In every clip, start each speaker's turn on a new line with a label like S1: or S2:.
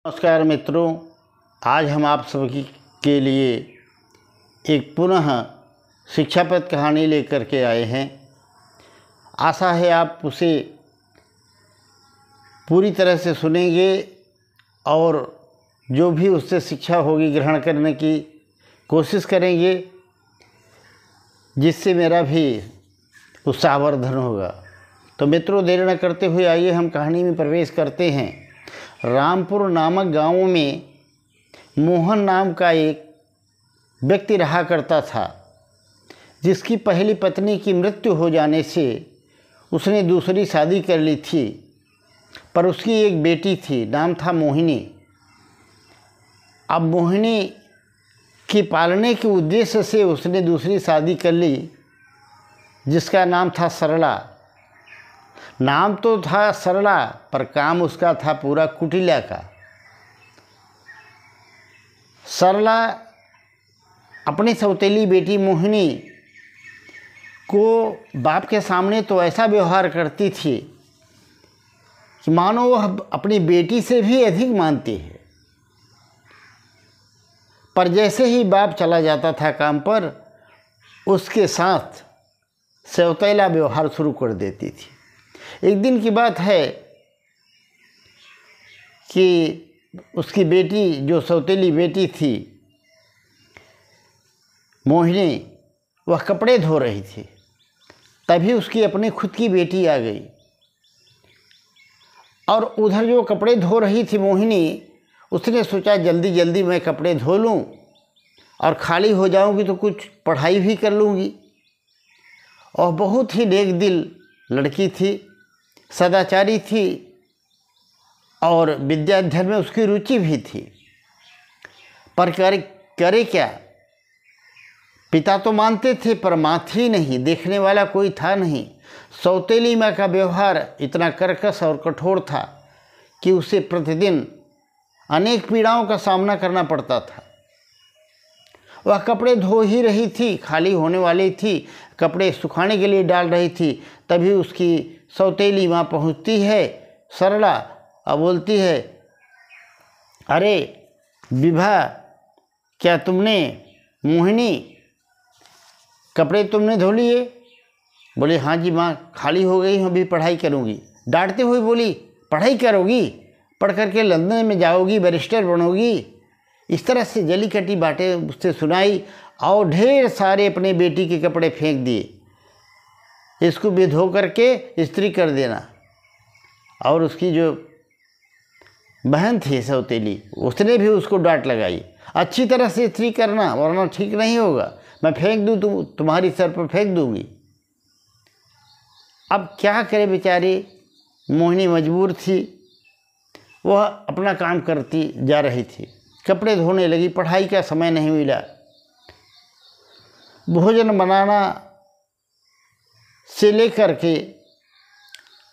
S1: नमस्कार मित्रों, आज हम आप सभी के लिए एक पुनः शिक्षाप्रद कहानी लेकर के आए हैं। आशा है आप उसे पूरी तरह से सुनेंगे और जो भी उससे शिक्षा होगी ग्रहण करने की कोशिश करेंगे, जिससे मेरा भी उत्साहवर्धन होगा। तो मित्रों, देर न करते हुए आइए हम कहानी में प्रवेश करते हैं। रामपुर नामक गांव में मोहन नाम का एक व्यक्ति रहा करता था, जिसकी पहली पत्नी की मृत्यु हो जाने से उसने दूसरी शादी कर ली थी। पर उसकी एक बेटी थी, नाम था मोहिनी। अब मोहिनी की पालने के उद्देश्य से उसने दूसरी शादी कर ली, जिसका नाम था सरला। नाम तो था सरला, पर काम उसका था पूरा कुटिला का। सरला अपनी सौतेली बेटी मोहिनी को बाप के सामने तो ऐसा व्यवहार करती थी कि मानो वह अपनी बेटी से भी अधिक मानती है। पर जैसे ही बाप चला जाता था काम पर, उसके साथ सौतेला व्यवहार शुरू कर देती थी। एक दिन की बात है कि उसकी बेटी, जो सौतेली बेटी थी मोहिनी, वह कपड़े धो रही थी। तभी उसकी अपनी खुद की बेटी आ गई और उधर जो कपड़े धो रही थी मोहिनी, उसने सोचा जल्दी जल्दी मैं कपड़े धो लूँ और खाली हो जाऊँगी तो कुछ पढ़ाई भी कर लूँगी। और बहुत ही नेक दिल लड़की थी, सदाचारी थी और विद्या अध्ययन में उसकी रुचि भी थी। पर करे क्या, पिता तो मानते थे पर माँ थी नहीं, देखने वाला कोई था नहीं। सौतेली माँ का व्यवहार इतना कर्कश और कठोर था कि उसे प्रतिदिन अनेक पीड़ाओं का सामना करना पड़ता था। वह कपड़े धो ही रही थी, खाली होने वाली थी, कपड़े सुखाने के लिए डाल रही थी। तभी उसकी सौतेली माँ पहुँचती है सरला और बोलती है, अरे विभा, क्या तुमने, मोहिनी, कपड़े तुमने धो लिए? बोले हाँ जी माँ, खाली हो गई हूँ, अभी पढ़ाई करूँगी। डांटते हुए बोली, पढ़ाई करोगी? पढ़ करके लंदन में जाओगी, बैरिस्टर बनोगी? इस तरह से जली कटी बातें उससे सुनाई और ढेर सारे अपने बेटी के कपड़े फेंक दिए। इसको भी धो करके इस्त्री कर देना। और उसकी जो बहन थी सौतेली, उसने भी उसको डांट लगाई, अच्छी तरह से इस्त्री करना वरना ठीक नहीं होगा, मैं फेंक दूँ, तुम्हारी सर पर फेंक दूँगी। अब क्या करे बेचारी मोहिनी, मजबूर थी। वह अपना काम करती जा रही थी, कपड़े धोने लगी। पढ़ाई का समय नहीं मिला। भोजन बनाना से लेकर के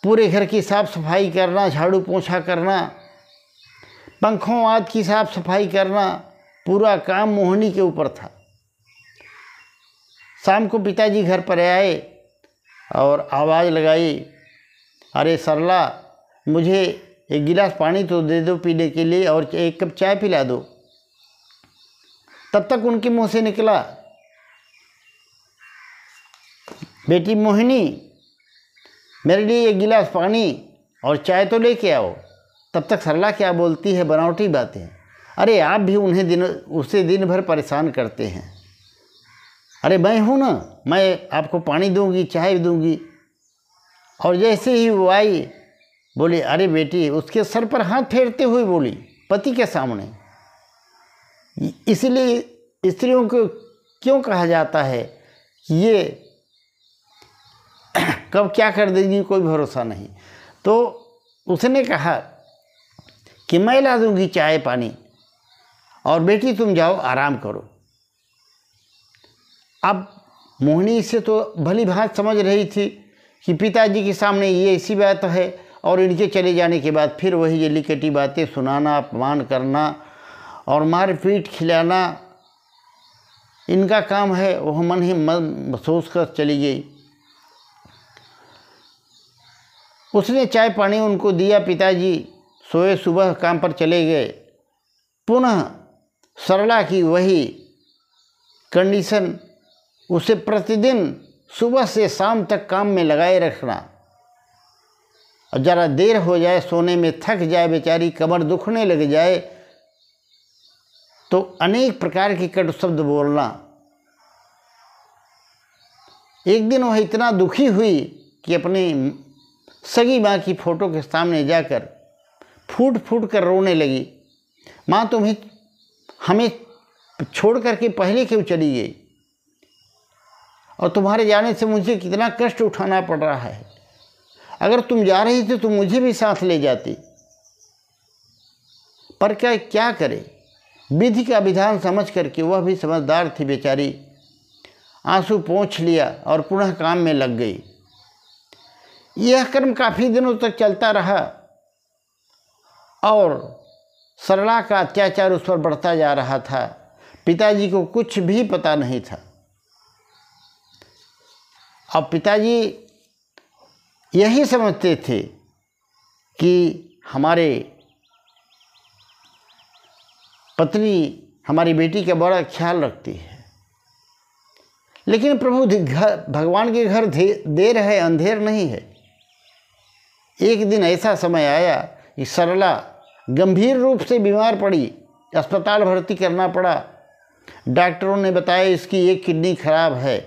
S1: पूरे घर की साफ़ सफाई करना, झाड़ू पोंछा करना, पंखों आदि की साफ़ सफाई करना, पूरा काम मोहिनी के ऊपर था। शाम को पिताजी घर पर आए और आवाज़ लगाई, अरे सरला, मुझे एक गिलास पानी तो दे दो पीने के लिए और एक कप चाय पिला दो। तब तक उनके मुंह से निकला, बेटी मोहिनी, मेरे लिए एक गिलास पानी और चाय तो लेके आओ। तब तक सरला क्या बोलती है, बनावटी बातें, अरे आप भी उसे दिन भर परेशान करते हैं। अरे मैं हूँ ना, मैं आपको पानी दूंगी, चाय दूंगी। और जैसे ही वो आई, बोली, अरे बेटी, उसके सर पर हाथ फेरते हुए बोली पति के सामने, इसलिए स्त्रियों को क्यों कहा जाता है कि ये कब क्या कर देगी, कोई भरोसा नहीं। तो उसने कहा कि मैं ला दूंगी चाय पानी और बेटी तुम जाओ आराम करो। अब मोहिनी से तो भली भांति समझ रही थी कि पिताजी के सामने ये ऐसी बात है और इनके चले जाने के बाद फिर वही जली कटी बातें सुनाना, अपमान करना और मार पीट खिलाना इनका काम है। वह मन ही मन सोच कर चली गई। उसने चाय पानी उनको दिया। पिताजी सोए, सुबह काम पर चले गए। पुनः सरला की वही कंडीशन, उसे प्रतिदिन सुबह से शाम तक काम में लगाए रखना, और ज़रा देर हो जाए सोने में, थक जाए बेचारी, कमर दुखने लग जाए तो अनेक प्रकार के कटु शब्द बोलना। एक दिन वह इतना दुखी हुई कि अपनी सगी माँ की फ़ोटो के सामने जाकर फूट फूट कर रोने लगी। माँ, तुम्हें हमें छोड़ करके पहले क्यों चली गई, और तुम्हारे जाने से मुझे कितना कष्ट उठाना पड़ रहा है। अगर तुम जा रही थी तो मुझे भी साथ ले जाती, पर क्या करे, विधि का विधान समझ करके वह भी समझदार थी बेचारी, आंसू पोंछ लिया और पुनः काम में लग गई। यह कर्म काफ़ी दिनों तक चलता रहा और सरला का अत्याचार उस पर बढ़ता जा रहा था। पिताजी को कुछ भी पता नहीं था। अब पिताजी यही समझते थे कि हमारे पत्नी हमारी बेटी का बड़ा ख्याल रखती है, लेकिन प्रभु भगवान के घर देर है, अंधेर नहीं है। एक दिन ऐसा समय आया कि सरला गंभीर रूप से बीमार पड़ी, अस्पताल भर्ती करना पड़ा। डॉक्टरों ने बताया इसकी एक किडनी खराब है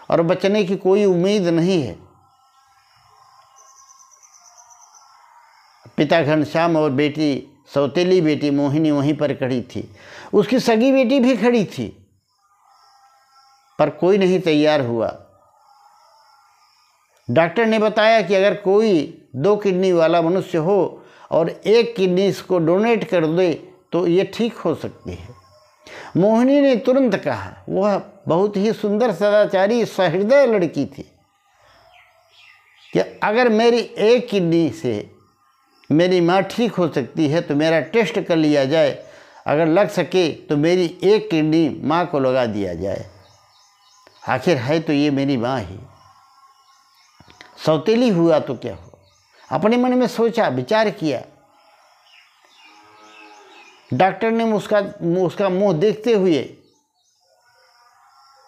S1: और बचने की कोई उम्मीद नहीं है। पिता घनश्याम और बेटी, सौतेली बेटी मोहिनी वहीं पर खड़ी थी, उसकी सगी बेटी भी खड़ी थी, पर कोई नहीं तैयार हुआ। डॉक्टर ने बताया कि अगर कोई 2 किडनी वाला मनुष्य हो और एक किडनी इसको डोनेट कर दे तो ये ठीक हो सकती है। मोहिनी ने तुरंत कहा, वह बहुत ही सुंदर, सदाचारी, सहृदय लड़की थी, कि अगर मेरी एक किडनी से मेरी माँ ठीक हो सकती है तो मेरा टेस्ट कर लिया जाए, अगर लग सके तो मेरी एक किडनी माँ को लगा दिया जाए, आखिर है तो ये मेरी माँ ही। सौतेली हुआ तो क्या हो, अपने मन में सोचा, विचार किया। डॉक्टर ने उसका मुंह देखते हुए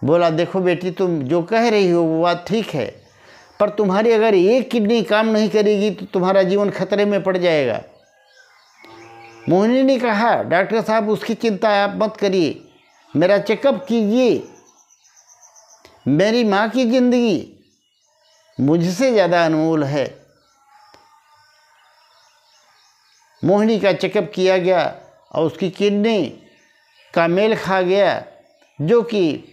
S1: बोला, देखो बेटी, तुम जो कह रही हो वो बात ठीक है, पर तुम्हारी अगर एक किडनी काम नहीं करेगी तो तुम्हारा जीवन खतरे में पड़ जाएगा। मोहिनी ने कहा, डॉक्टर साहब उसकी चिंता आप मत करिए, मेरा चेकअप कीजिए। मेरी माँ की जिंदगी मुझसे ज़्यादा अनमोल है। मोहिनी का चेकअप किया गया और उसकी किडनी का मेल खा गया, जो कि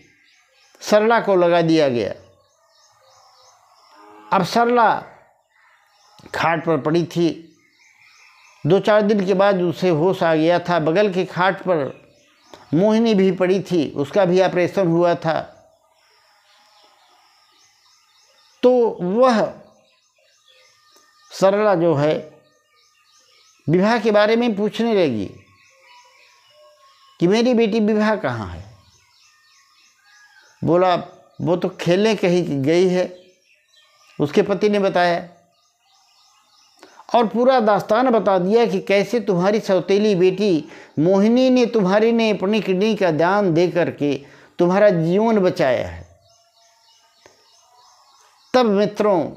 S1: सरला को लगा दिया गया। अब सरला खाट पर पड़ी थी। 2-4 दिन के बाद उसे होश आ गया था। बगल की खाट पर मोहिनी भी पड़ी थी, उसका भी ऑपरेशन हुआ था। तो वह सरला जो है विवाह के बारे में पूछने लगी कि मेरी बेटी विवाह कहाँ है। बोला, वो तो खेलने कहीं गई है, उसके पति ने बताया, और पूरा दास्तान बता दिया कि कैसे तुम्हारी सौतेली बेटी मोहिनी ने अपनी किडनी का दान दे करके तुम्हारा जीवन बचाया है। तब मित्रों,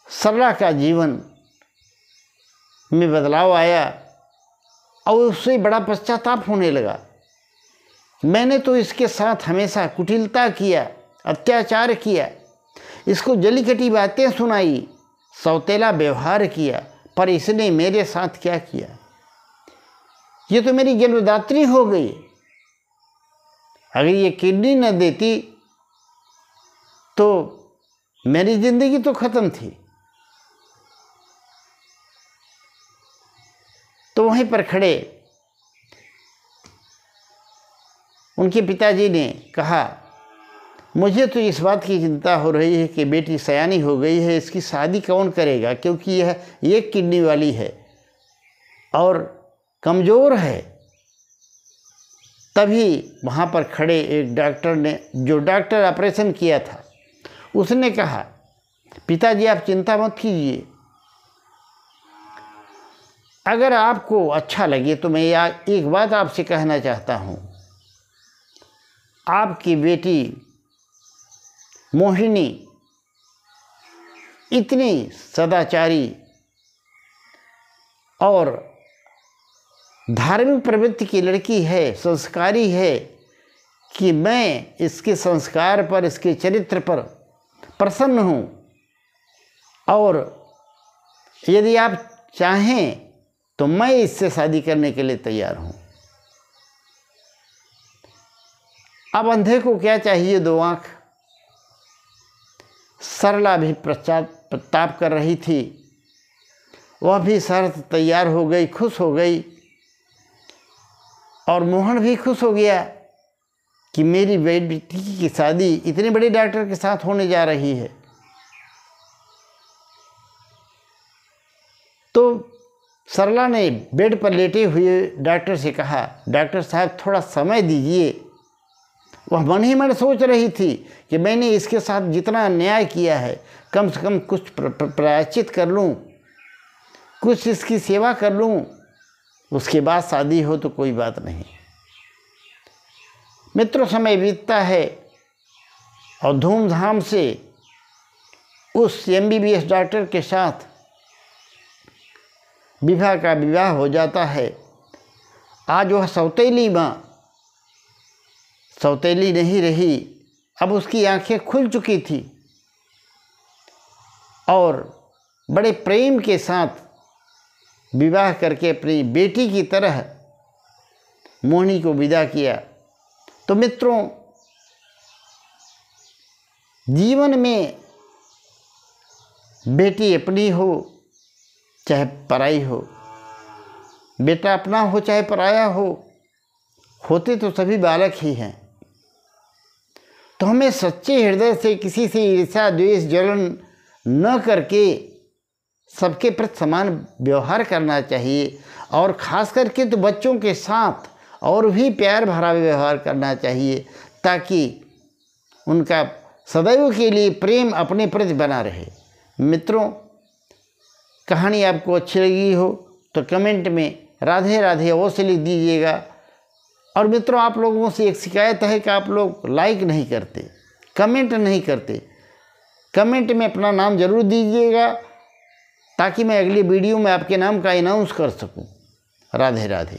S1: सरला का जीवन में बदलाव आया और उससे बड़ा पश्चाताप होने लगा। मैंने तो इसके साथ हमेशा कुटिलता किया, अत्याचार किया, इसको जलीकटी बातें सुनाई, सौतेला व्यवहार किया, पर इसने मेरे साथ क्या किया। ये तो मेरी जन्मदात्री हो गई। अगर ये किडनी न देती तो मेरी जिंदगी तो खत्म थी। तो वहीं पर खड़े उनके पिताजी ने कहा, मुझे तो इस बात की चिंता हो रही है कि बेटी सयानी हो गई है, इसकी शादी कौन करेगा, क्योंकि यह एक किडनी वाली है और कमज़ोर है। तभी वहाँ पर खड़े एक डॉक्टर ने, जो डॉक्टर ऑपरेशन किया था, उसने कहा, पिताजी आप चिंता मत कीजिए, अगर आपको अच्छा लगे तो मैं एक बात आपसे कहना चाहता हूँ, आपकी बेटी मोहिनी इतनी सदाचारी और धार्मिक प्रवृत्ति की लड़की है, संस्कारी है, कि मैं इसके संस्कार पर, इसके चरित्र पर प्रसन्न हूँ। और यदि आप चाहें तो मैं इससे शादी करने के लिए तैयार हूँ। अब अंधे को क्या चाहिए, दो आँख। सरला भी प्रताप कर रही थी, वह भी शर्त तैयार हो गई, खुश हो गई। और मोहन भी खुश हो गया कि मेरी बेटी की शादी इतने बड़े डॉक्टर के साथ होने जा रही है। तो सरला ने बेड पर लेटे हुए डॉक्टर से कहा, डॉक्टर साहब थोड़ा समय दीजिए। वह मन ही मन सोच रही थी कि मैंने इसके साथ जितना अन्याय किया है, कम से कम कुछ प्रायश्चित कर लूँ, कुछ इसकी सेवा कर लूँ, उसके बाद शादी हो तो कोई बात नहीं। मित्रों, समय बीतता है और धूमधाम से उस MBBS डॉक्टर के साथ विवाह का विवाह हो जाता है। आज वह सौतेली माँ सौतेली नहीं रही, अब उसकी आंखें खुल चुकी थी और बड़े प्रेम के साथ विवाह करके अपनी बेटी की तरह मोहिनी को विदा किया। तो मित्रों, जीवन में बेटी अपनी हो चाहे पराई हो, बेटा अपना हो चाहे पराया हो, होते तो सभी बालक ही हैं। तो हमें सच्चे हृदय से किसी से ईर्ष्या, द्वेष, जलन न करके सबके प्रति समान व्यवहार करना चाहिए। और ख़ास करके तो बच्चों के साथ और भी प्यार भरा व्यवहार करना चाहिए, ताकि उनका सदैव के लिए प्रेम अपने प्रति बना रहे। मित्रों, कहानी आपको अच्छी लगी हो तो कमेंट में राधे राधे अवश्य लिख दीजिएगा। और मित्रों, आप लोगों से एक शिकायत है कि आप लोग लाइक नहीं करते, कमेंट नहीं करते। कमेंट में अपना नाम ज़रूर दीजिएगा ताकि मैं अगली वीडियो में आपके नाम का अनाउंस कर सकूं। राधे राधे।